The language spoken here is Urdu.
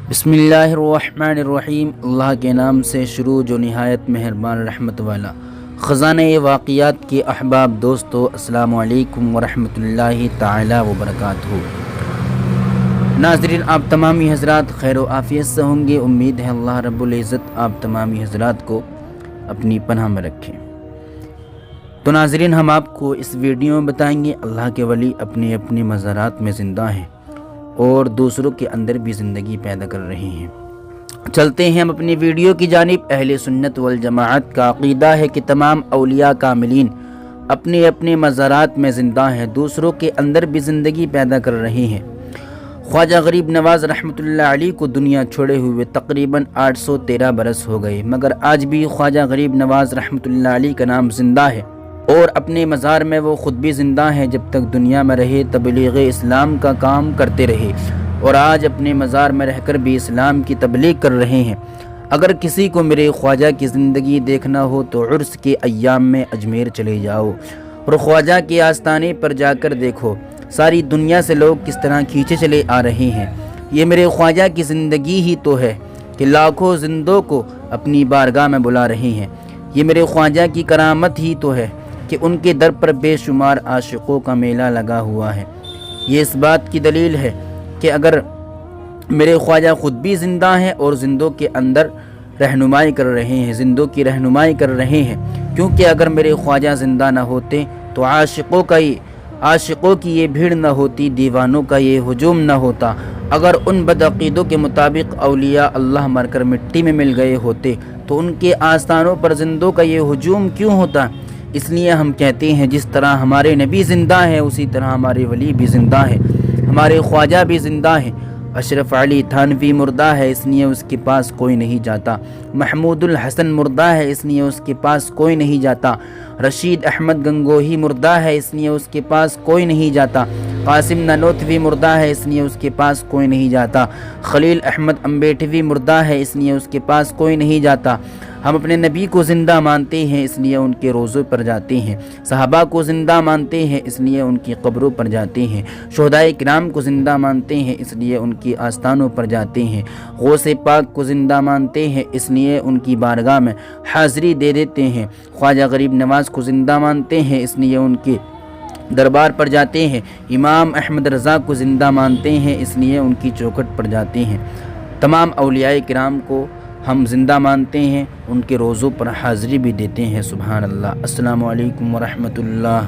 بسم اللہ الرحمن الرحیم۔ اللہ کے نام سے شروع جو نہایت مہربان رحمت والا۔ خزانہ واقعات کے احباب دوستو، السلام علیکم ورحمۃ اللہ تعالی وبرکاتہ۔ ناظرین، آپ تمامی حضرات خیر و عافیت سے ہوں گے۔ امید ہے اللہ رب العزت آپ تمامی حضرات کو اپنی پناہ میں رکھیں۔ تو ناظرین، ہم آپ کو اس ویڈیو میں بتائیں گے اللہ کے ولی اپنے اپنے مزارات میں زندہ ہیں اور دوسروں کے اندر بھی زندگی پیدا کر رہے ہیں۔ چلتے ہیں ہم اپنی ویڈیو کی جانب۔ اہل سنت والجماعت کا عقیدہ ہے کہ تمام اولیاء کاملین اپنے اپنے مزارات میں زندہ ہیں، دوسروں کے اندر بھی زندگی پیدا کر رہے ہیں۔ خواجہ غریب نواز رحمۃ اللہ علیہ کو دنیا چھوڑے ہوئے تقریباً 813 برس ہو گئے، مگر آج بھی خواجہ غریب نواز رحمۃ اللہ علیہ کا نام زندہ ہے اور اپنے مزار میں وہ خود بھی زندہ ہیں۔ جب تک دنیا میں رہے تبلیغ اسلام کا کام کرتے رہے اور آج اپنے مزار میں رہ کر بھی اسلام کی تبلیغ کر رہے ہیں۔ اگر کسی کو میرے خواجہ کی زندگی دیکھنا ہو تو عرس کے ایام میں اجمیر چلے جاؤ اور خواجہ کے آستانے پر جا کر دیکھو ساری دنیا سے لوگ کس طرح کھینچے چلے آ رہے ہیں۔ یہ میرے خواجہ کی زندگی ہی تو ہے کہ لاکھوں زندوں کو اپنی بارگاہ میں بلا رہے ہیں۔ یہ میرے خواجہ کی کرامت ہی تو ہے کہ ان کے در پر بے شمار عاشقوں کا میلہ لگا ہوا ہے۔ یہ اس بات کی دلیل ہے کہ اگر میرے خواجہ خود بھی زندہ ہیں اور زندوں کے اندر رہنمائی کر رہے ہیں، زندوں کی رہنمائی کر رہے ہیں، کیونکہ اگر میرے خواجہ زندہ نہ ہوتے تو عاشقوں کی یہ بھیڑ نہ ہوتی، دیوانوں کا یہ ہجوم نہ ہوتا۔ اگر ان بدعقیدوں کے مطابق اولیاء اللہ مر کر مٹی میں مل گئے ہوتے تو ان کے آستانوں پر زندوں کا یہ ہجوم کیوں ہوتا؟ اس لیے ہم کہتے ہیں جس طرح ہمارے نبی زندہ ہیں اسی طرح ہمارے ولی بھی زندہ ہیں، ہمارے خواجہ بھی زندہ ہیں۔ اشرف علی تھانوی مردہ ہے اس لیے اس کے پاس کوئی نہیں جاتا، محمود الحسن مردہ ہے اس لیے اس کے پاس کوئی نہیں جاتا، رشید احمد گنگوہی مردہ ہے اس لیے اس کے پاس کوئی نہیں جاتا، قاسم نانوتوی مردہ ہے اس لیے اس کے پاس کوئی نہیں جاتا، خلیل احمد امبیٹوی مردہ ہے اس لیے اس کے پاس کوئی نہیں جاتا۔ ہم اپنے نبی کو زندہ مانتے ہیں اس لیے ان کے روضوں پر جاتے ہیں، صحابہ کو زندہ مانتے ہیں اس لیے ان کی قبروں پر جاتے ہیں، شہدائے کرام کو زندہ مانتے ہیں اس لیے ان کی آستانوں پر جاتے ہیں، غوث پاک کو زندہ مانتے ہیں اس لیے ان کی بارگاہ میں حاضری دے دیتے ہیں، خواجہ غریب نواز کو زندہ مانتے ہیں اس لیے ان کے دربار پر جاتے ہیں، امام احمد رضا کو زندہ مانتے ہیں اس لیے ان کی چوکھٹ پر جاتے ہیں۔ تمام اولیاء کرام کو ہم زندہ مانتے ہیں، ان کے روضوں پر حاضری بھی دیتے ہیں۔ سبحان اللہ۔ السلام علیکم ورحمۃ اللہ۔